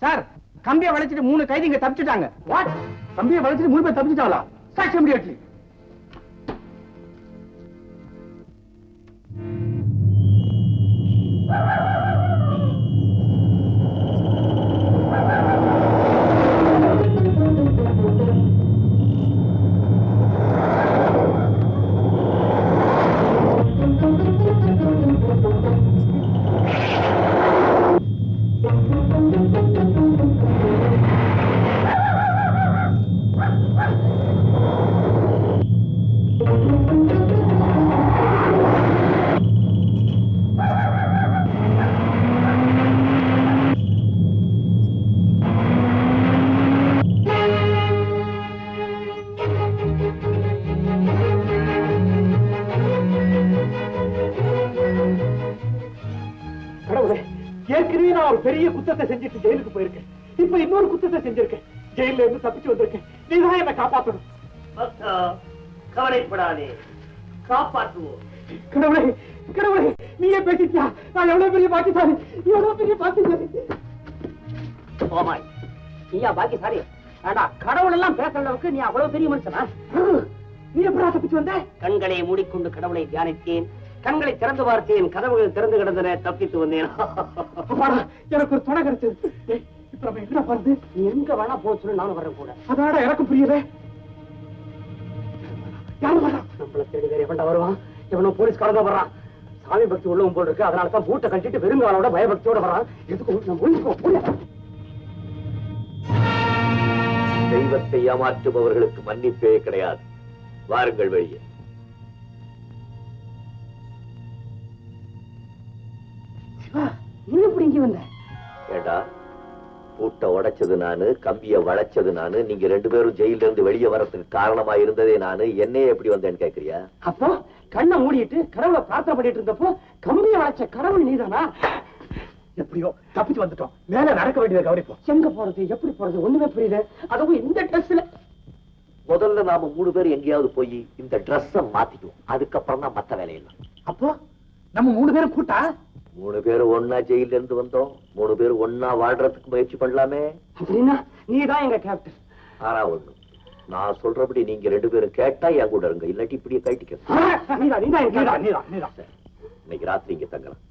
Sir, கம்பியை வளைச்சிட்டு 3 கைதிங்க தப்பிச்சுட்டாங்க. What? கம்பியை வளைச்சிட்டு 3 பேர் தப்பிச்சுட்டாங்களா? Start immediately. ஏற்கனவே நான் ஒரு பெரிய குத்தத்தை செஞ்சுட்டு ஜெயிலுக்கு போயிருக்கேன். இப்ப இன்னொரு குத்தத்தை செஞ்சிருக்கேன். ஜெயில இருந்து தப்பிச்சு வந்திருக்கேன். நீதான் என்ன காப்பாற்றணும். கவலைப்படாதே, காப்பாற்றுவோம். கடவுளே, கடவுளே, நீயே பேசிட்டியா? நான் எவ்வளவு பெரிய பாக்கியசாலி, எவ்வளவு பெரிய பாக்கியசாலி. நீயா பாக்கியசாலி? ஆனா கடவுள் எல்லாம் பேசுற அளவுக்கு நீ அவ்வளவு பெரிய மனுஷனா? நீ எப்படா தப்பிச்சு வந்த? கண்களை மூடிக்கொண்டு கடவுளை தியானித்தேன். கண்களை திறந்து பார்த்தேன். கதவுகள் திறந்து கிடந்தன. தப்பித்து வந்தேன். எனக்கு ஒரு துணை கிடைச்சது. இப்ப நம்ம எங்க போறது? நீ எங்க வேணா போச்சுன்னு நானும் வரேன் கூட. அதாட எனக்கு புரியல. யாரு வர்றான்? நம்மள தேடி வேற எவன்டா வருவான்? எவனோ போலீஸ்காரங்க வர்றான். சாமி பக்தி உள்ளவன் போல் இருக்கு. அதனால தான் பூட்டை கட்டிட்டு வெறுங்காலோட பயபக்தியோட வரான். எதுக்கு நம்ம ஒழிச்சுக்கோ. தெய்வத்தை ஏமாற்றுபவர்களுக்கு மன்னிப்பே கிடையாது. வாருங்கள் வெளியே. நீ எப்படி இங்க வந்த? ஏடா, பூட்டை உடைச்சது நானு, கம்பிய வளைச்சது நானு, நீங்க 2 பேரும் ஜெயில இருந்து வெளியே வரதுக்கு காரணமா இருந்ததே நானு. என்னையே எப்படி வந்தேன்னு கேக்குறியா? அப்போ கண்ணை மூடிட்டு கடவுளை பிரார்த்தனை பண்ணிட்டு இருந்தப்போ கம்பியை வளைச்ச கடவுள் நீதானா? எப்படியோ தப்பிச்சு வந்துட்டோம். மேல நடக்க வேண்டியதை கவனிப்போம். எங்க போறது, எப்படி போறது ஒண்ணுமே புரியல. அதுவும் இந்த ட்ரெஸ்ல. முதல்ல நாம 3 பேர் எங்கேயாவது போய் இந்த ட்ரெஸ்ஸ மாத்திக்குவோம். அதுக்கப்புறம் தான் மத்த வேலையெல்லாம். அப்போ நம்ம 3 பேரும் கூட்டா? 3 பேரும் ஒன்னா ஜெயில இருந்து வந்தோம். 3 பேரும் ஒன்னா வாழ்றதுக்கு முயற்சி பண்ணலாமே. அப்படின்னா நீதான் எங்க கேப்டன். ஆனா ஒண்ணு, நான் சொல்றபடி நீங்க 2 பேரும் கேட்டா என் கூட இருங்க. இல்லாட்டி இப்படியே கைட்டிக்க. இன்னைக்கு ராத்திரி இங்க தங்கலாம்.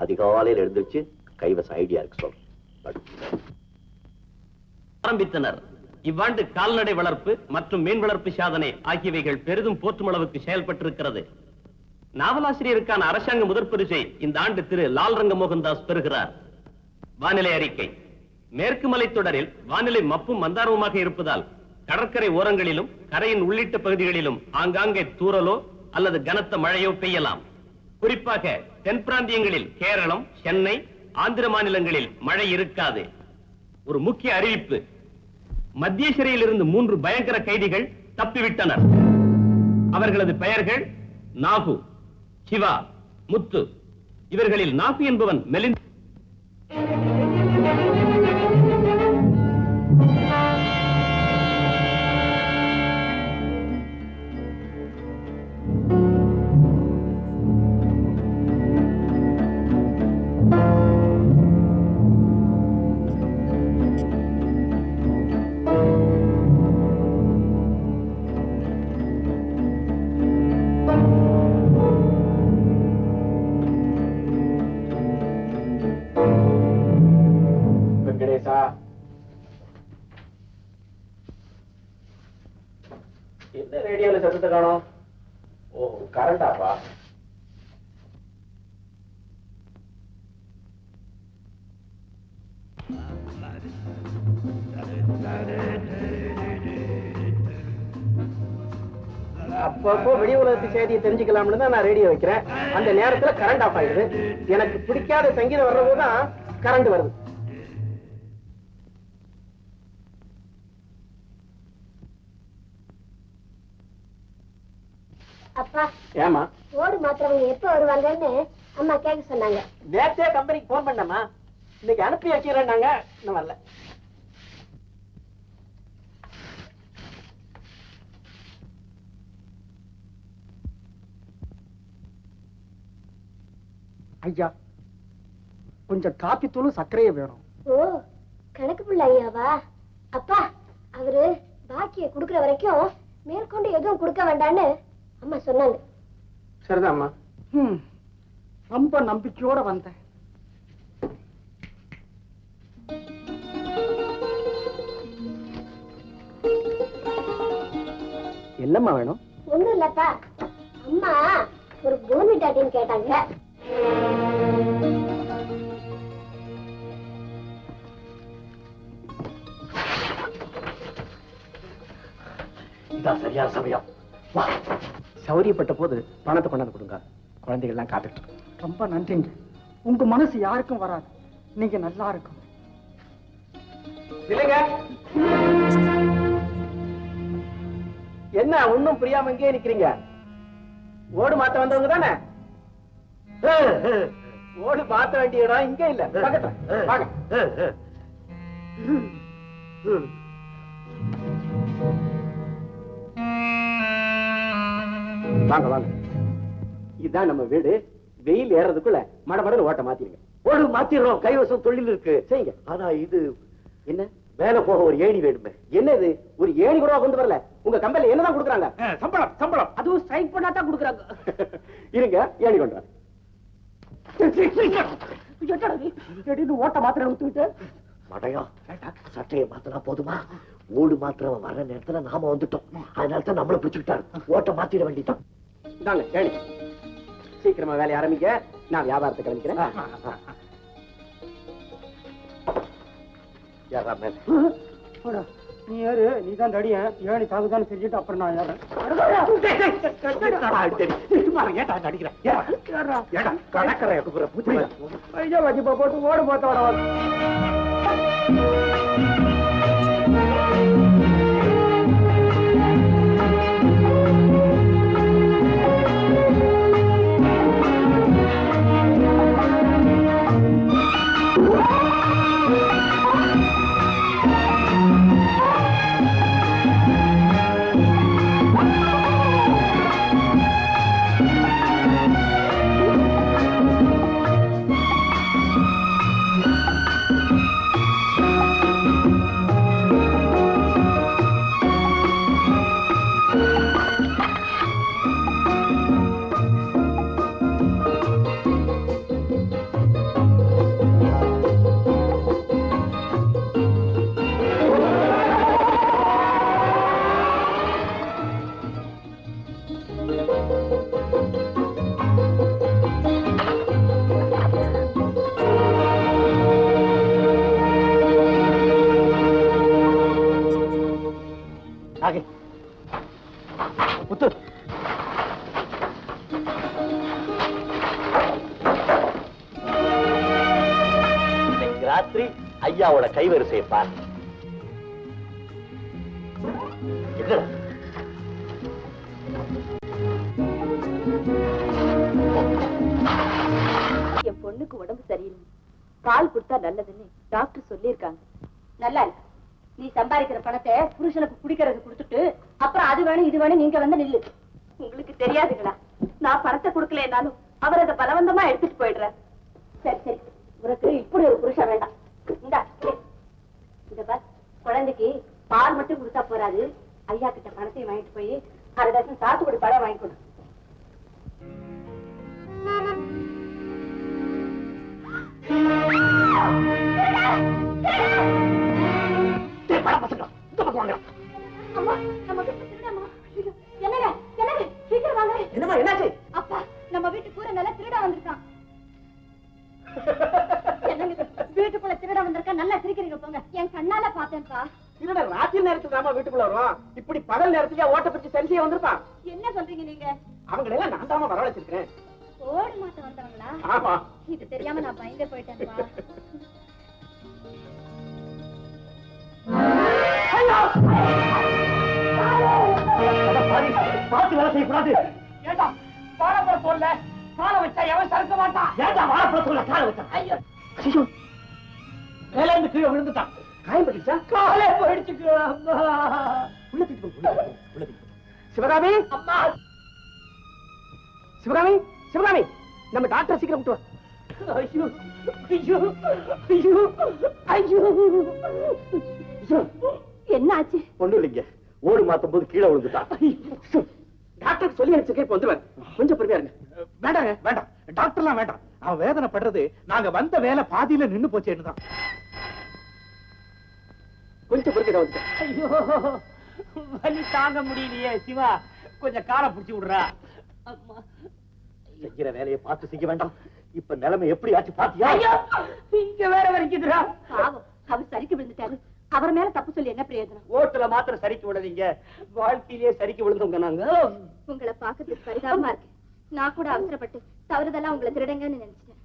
அதிகாலையில் எழுந்திருச்சு கைவசம் ஐடியா இருக்கு சொல்றேன். ஆரம்பித்தனர். இவ்வாண்டு கால்நடை வளர்ப்பு மற்றும் மீன் வளர்ப்பு சாதனை ஆகியவைகள் பெரிதும் போற்றும் அளவுக்கு செயல்பட்டிருக்கிறது. நாவலாசிரியருக்கான அரசாங்க முதற் பரிசை இந்த ஆண்டு திரு லால் ரங்க மோகன்தாஸ் பெறுகிறார். வானிலை அறிக்கை. மேற்கு மலைத்தொடரில் வானிலை மப்பும் மந்தாரமுமாக இருப்பதால் கடற்கரை ஓரங்களிலும் கரையின் உள்ளிட்ட பகுதிகளிலும் ஆங்காங்கே தூறலோ அல்லது கனத்த மழையோ பெய்யலாம். குறிப்பாக தென் பிராந்தியங்களில் கேரளம், சென்னை, ஆந்திர மாநிலங்களில் மழை இருக்காது. ஒரு முக்கிய அறிவிப்பு. மத்திய சிறையில் இருந்து 3 பயங்கர கைதிகள் தப்பிவிட்டனர். அவர்களது பெயர்கள் நாகு, சிவா, முத்து. இவர்களில் நாகு என்பவன் மெலிந்த என்ன ரேடியோல சத்தத்தை காணோம்? ஓ, கரண்டாப்பா. அப்பப்போ வெளி உலகத்து செய்தியை தெரிஞ்சுக்கலாம்னு தான் நான் ரேடியோ வைக்கிறேன். அந்த நேரத்துல கரண்ட் ஆஃப் ஆயிடுது. எனக்கு பிடிக்காத சங்கீதம் வர்றதுதான் கரண்ட் வருது. அப்பா, ஏமா ஓடு மாத்திரவங்க எப்ப வருவாங்கன்னு அம்மா கேட்க சொன்னாங்க. நேத்தே கம்பெனிக்கு போன் பண்ணமா, இன்னைக்கு அனுப்பி வச்சுக்கிறேன்னாங்க. இன்னும் வரல. ஐயா, கொஞ்சம் காப்பி தூளும் சர்க்கரையும் வேணும். ஓ, கணக்கு புள்ள ஐயாவா? அப்பா, அவரு பாக்கிய குடுக்கற வரைக்கும் மேற்கொண்டு எதுவும் கொடுக்க வேண்டான்னு அம்மா சொன்னாங்க. சரிதான் அம்மா. ரொம்ப நம்பிக்கையோட வந்தேன். என்னம்மா வேணும்? ஒண்ணும் இல்லப்பா, அம்மா ஒரு போர்மிட்டாட்டின்னு கேட்டாங்க. இதான் சரியான சமயம். சௌரியப்பட்ட போது பணத்தை கொண்டாந்து கொடுங்க, குழந்தைகள் எல்லாம் காத்துட்டு. ரொம்ப நன்றிங்க. உங்க மனசு யாருக்கும் வராது. நீங்க நல்லா இருக்கும். இல்லைங்க, என்ன ஒண்ணும் புரியாம இங்கே நிக்கிறீங்க? ஓடு மாத்த வந்தவங்க தானே? ஓடு மாத்த வேண்டிய இடம் இங்க இல்ல, பக்கத்துல வாங்க. வாங்க வாங்க, இதுதான் நம்ம வீடு. வெயில் ஏறதுக்குள்ள மடமடன்னு ஓட்ட மாத்திருங்க. ஓடு மாத்திடுறோம், கைவசம் தொழில் இருக்கு, செய்யுங்க. ஆனா இது என்ன மேல போக ஒரு ஏணி வேணுமே. என்ன இது, ஒரு ஏணி கூட கொண்டு வரல? உங்க கம்பெனில என்னதான் கொடுக்குறாங்க? சம்பளம் சம்பளம். அதுவும் ஸ்ட்ரைக் பண்ணாதான் கொடுக்குறாங்க. இருங்க, ஏணி கொண்டு வர. ஓட்ட மாத்திர விட்டுக்கிட்டு மடையா, சட்டையை மாத்தினா போதுமா? ஓடு மாத்திரம் வர நேரத்துல நாம வந்துட்டோம், அதனால தான் நம்மள பிடிச்சுக்கிட்டாரு. ஓட்ட மாத்திட வேண்டிதான். இந்தாங்க ஏணி, சீக்கிரமா வேலையை ஆரம்பிக்க. நான் வியாபாரத்தை கிளம்பிக்கிறேன். யாரா மேல? நீ யாரு? நீதான் தடிய ஏழி தாக்குதான்னு செஞ்சுட்டு அப்புறம் நான் யாரு? ஐயா வச்சிப்பா போட்டு ஓடு போத்தோட ராத்திரி ஐயாவோட கைவரிசையை பார். என்ன என் பொண்ணுக்கு உடம்பு சரியில்லை, பால் கொடுத்தா நல்லதுன்னு டாக்டர் சொல்லியிருக்காங்க. நல்லா இருக்கு. நீ சம்பாதிக்கிற பணத்தை புருஷனுக்கு குடிக்கிறது கொடுத்துட்டு அப்புறம் அது வேணும் இது வேணும் நீங்க வந்து நில்லு. உங்களுக்கு தெரியாதுங்களா, நான் பணத்தை கொடுக்கலனாலும் அவர் அதை பலவந்தமா எடுத்துட்டு போயிடுறார். சரி சரி, உனக்கு இப்படி ஒரு புருஷன் வேண்டாம். இந்த பார், குழந்தைக்கு பால் மட்டும் கொடுத்தா போறாது, ஐயா கிட்ட பணத்தை வாங்கிட்டு போய் 1/2 டசன் சாத்துக்குடி பழம் வாங்கி கொடு. அம்மா, நம்ம வீட்டு திருடமா? என்னங்க என்னங்க, சீக்கிரம் வாங்க. என்னமா என்னாச்சு? அப்பா, நம்ம வீட்டு கூரை நல்லா திருட வந்திருக்கான். என்னங்க வீட்டுக்குள்ள திருட வந்திருக்கா? நல்லா சிரிக்கிறீங்க போங்க. என் கண்ணால பார்த்தேன்ப்பா. திருட ராத்திரி நேரத்துக்கு நாம வீட்டுக்குள்ள வருவோம், இப்படி பகல் நேரத்துக்கு ஓட்ட பிடிச்சு சரி செய்ய வந்திருப்பான். என்ன சொல்றீங்க நீங்க? அவங்களை எல்லாம் நான் தாமா வரவழைச்சிருக்கேன். ஓடு மாத்த வந்தவங்களா? ஆமா. இது தெரியாம நான் பயந்தே போயிட்டேன்ப்பா. பார்த்து வேலை செய்யக்கூடாது. ஏண்டா வாழைப்பழ தோல்ல காலை வச்சா எவன் சறுக்க மாட்டான்? ஏண்டா வாழைப்பழ தோல்ல காலை வச்சான்? ஐயோ மேல இருந்து கீழே விழுந்துட்டான். காயம் பட்டுச்சா? காலே போயிடுச்சு. அம்மா உள்ள தூக்கி சிவகாமி, அம்மா சிவகாமி, சிவகாமி, நம்ம டாக்டர் சீக்கிரம் கூட்டு வா. ஐயோ ஐயோ ஐயோ ஐயோ என்ன ஆச்சு? ஒண்ணும் இல்லைங்க, ஓடு மாத்தும் போது கீழே விழுந்துட்டான். டாக்டர் சொல்லி அனுப்பிச்சு இப்ப வந்துருவாரு. கொஞ்சம் பொறுமையா இருங்க. வேண்டாங்க, வேண்டாம், டாக்டர்லாம் வேண்டாம். அவன் வேதனைப்படுறது நாங்க வந்த வேலை பாதியில நின்னு போச்சேன்னு தான். கொஞ்சம் பொறுமையா வந்துட்டேன். ஐயோ, வலி தாங்க முடியலையே சிவா, கொஞ்சம் காலை பிடிச்சு விடுறா. செய்கிற வேலையை பார்த்து செய்ய வேண்டாம். இப்ப நிலைமை எப்படி ஆச்சு பாத்தியா? இங்க வேற வரைக்குதுடா. பாவம், அவர் சரிக்கு விழுந்துட்டாரு. அவர் மேல தப்பு சொல்லி என்ன பிரயோஜனம்? ஓட்டுல மாத்திரம் சரிக்கு விடாதீங்க, வாழ்க்கையிலேயே சரிக்கு விழுந்தவங்க நாங்க. உங்களை பார்க்கறதுக்கு பரிதாபமா இருக்கு. நான் கூட அவசரப்பட்டு தவறுதெல்லாம் உங்களை திருடங்கன்னு நினைச்சிட்டேன்.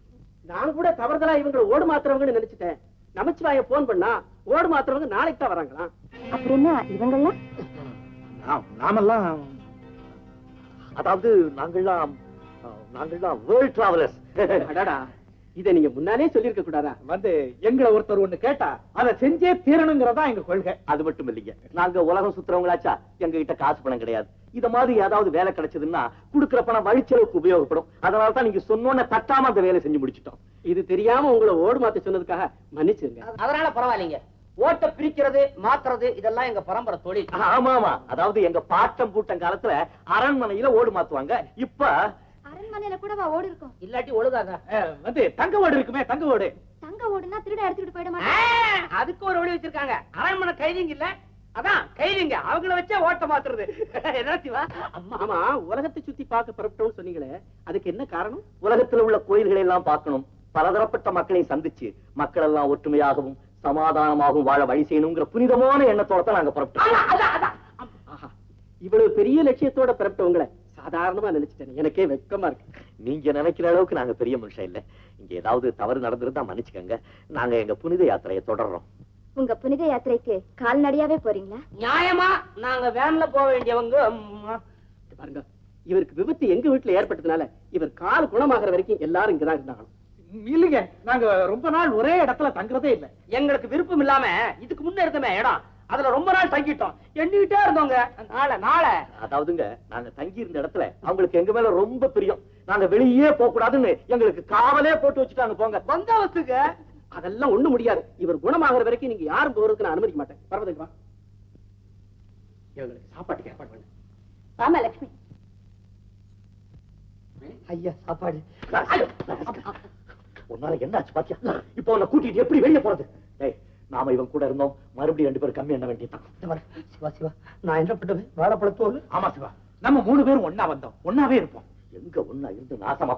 நான் கூட தவறுதலா இவங்களை ஓடு மாத்திரவங்கன்னு நினைச்சிட்டேன். நமச்சிவாய போன் பண்ணா ஓடு மாத்திரவங்க நாளைக்கு தான் வராங்களாம். அப்புறம் என்ன இவங்கெல்லாம்? நாமெல்லாம் அதாவது நாங்கள்லாம் வேர்ல்ட் டிராவலர்ஸ். அடாடா, இத நீங்க முன்னாலே சொல்லிருக்க கூடாதா? வந்து எங்களை ஒருத்தர் ஒண்ணு கேட்டா அதை செஞ்சே தீரணுங்கிறதா எங்க கொள்கை. அது மட்டும் இல்லைங்க, நாங்க உலகம் சுத்துறவங்களாச்சா, எங்க கிட்ட காசு பணம் கிடையாது. இத மாதிரி ஏதாவது வேலை கிடைச்சதுன்னா குடுக்கிற பணம் வழிச்செலவுக்கு உபயோகப்படும். அதனால தான் நீங்க சொன்னோன்ன தட்டாம அந்த வேலை செஞ்சு முடிச்சிட்டோம். இது தெரியாம உங்களை ஓடு மாத்த சொன்னதுக்காக மன்னிச்சிருங்க. அதனால பரவாயில்லைங்க. ஓட்ட பிரிக்கிறது மாத்துறது இதெல்லாம் எங்க பரம்பரை தொழில். ஆமா ஆமா, அதாவது எங்க பாட்டம் பூட்டம் காலத்துல அரண்மனையில ஓடு மாத்துவாங்க. இப்ப அரண்மனையில கூட ஓடு இருக்கும். இல்லாட்டி ஒழுகாத. வந்து தங்க ஓடு இருக்குமே, தங்க ஓடு. தங்க ஓடுனா திருட எடுத்துட்டு போயிட மாட்டேன். அதுக்கு ஒரு வழி வச்சிருக்காங்க. அரண்மனை கைதிங்க இல்ல, அதான் கைதிங்க. அவங்கள வச்சா ஓட்ட மாத்துறது. என்ன ஆமா, உலகத்தை சுத்தி பார்க்க புறப்பட்டோம்னு சொன்னீங்களே, அதுக்கு என்ன காரணம்? உலகத்துல உள்ள கோயில்களை எல்லாம் பார்க்கணும், பலதரப்பட்ட மக்களை சந்திச்சு மக்கள் எல்லாம் ஒற்றுமையாகவும் சமாதானமாகவும் வாழ வழி செய்யணுங்கிற புனிதமான எண்ணத்தோட தான் நாங்க புறப்பட்டோம். இவ்வளவு பெரிய லட்சியத்தோட பிறப்பவங்களை சாதாரணமா நினைச்சிட்டேன். எனக்கே வெக்கமா இருக்கு. நீங்க நினைக்கிற அளவுக்கு நாங்க பெரிய மனுஷன் இல்ல. இங்க ஏதாவது தவறு நடந்திருந்தா மன்னிச்சுக்கங்க. நாங்க எங்க புனித யாத்திரையை தொடர்றோம். உங்க புனித யாத்திரைக்கு கால்நடையாவே போறீங்களா? நியாயமா நாங்க வேன்ல போக வேண்டியவங்க. பாருங்க, இவருக்கு விபத்து எங்க வீட்டுல ஏற்பட்டதுனால இவர் கால் குணமாகற வரைக்கும் எல்லாரும் இங்கதான் இருந்தாங்க. இல்லைங்க, நாங்க ரொம்ப நாள் ஒரே இடத்துல தங்குறதே இல்ல. எங்களுக்கு விருப்பம் இல்லாம இதுக்கு முன்ன இருந்தமே இடம், அதுல ரொம்ப நாள் தங்கிட்டோம். எண்ணிக்கிட்டே இருந்தோங்க. நாளை அதாவதுங்க, நாங்க தங்கி இருந்த இடத்துல அவங்களுக்கு எங்க மேல ரொம்ப பிரியம். நாங்க வெளியே போக கூடாதுன்னு எங்களுக்கு காவலே போட்டு வச்சுட்டாங்க. போங்க பந்தாவத்துக்கு. அதெல்லாம் ஒண்ணு முடியாது. இவர் குணமாகற வரைக்கும் நீங்க யாரும் போறதுக்கு நான் அனுமதிக்க மாட்டேன். பரவதுக்கு இவங்களுக்கு சாப்பாட்டுக்கு ஏற்பாடு பண்ணு. ஆமா லட்சுமி. ஐயா சாப்பாடு. உன்னால என்ன ஆச்சு பாத்தியா? இப்போ உன்னை கூட்டிட்டு எப்படி வெளியே போறது? டேய், நாம இவன் கூட இருந்தோம், மறுபடியும் 2 பேரும் கம்மி என்ன வேண்டியதான். சிவா சிவா, நான் என்ன பண்ணுவேன்? வாழைப்பழத்தோல். ஆமா சிவா, நம்ம 3 பேரும் ஒன்னா வந்தோம், ஒன்னாவே இருப்போம். எங்க ஒன்னா இருந்து நாசமா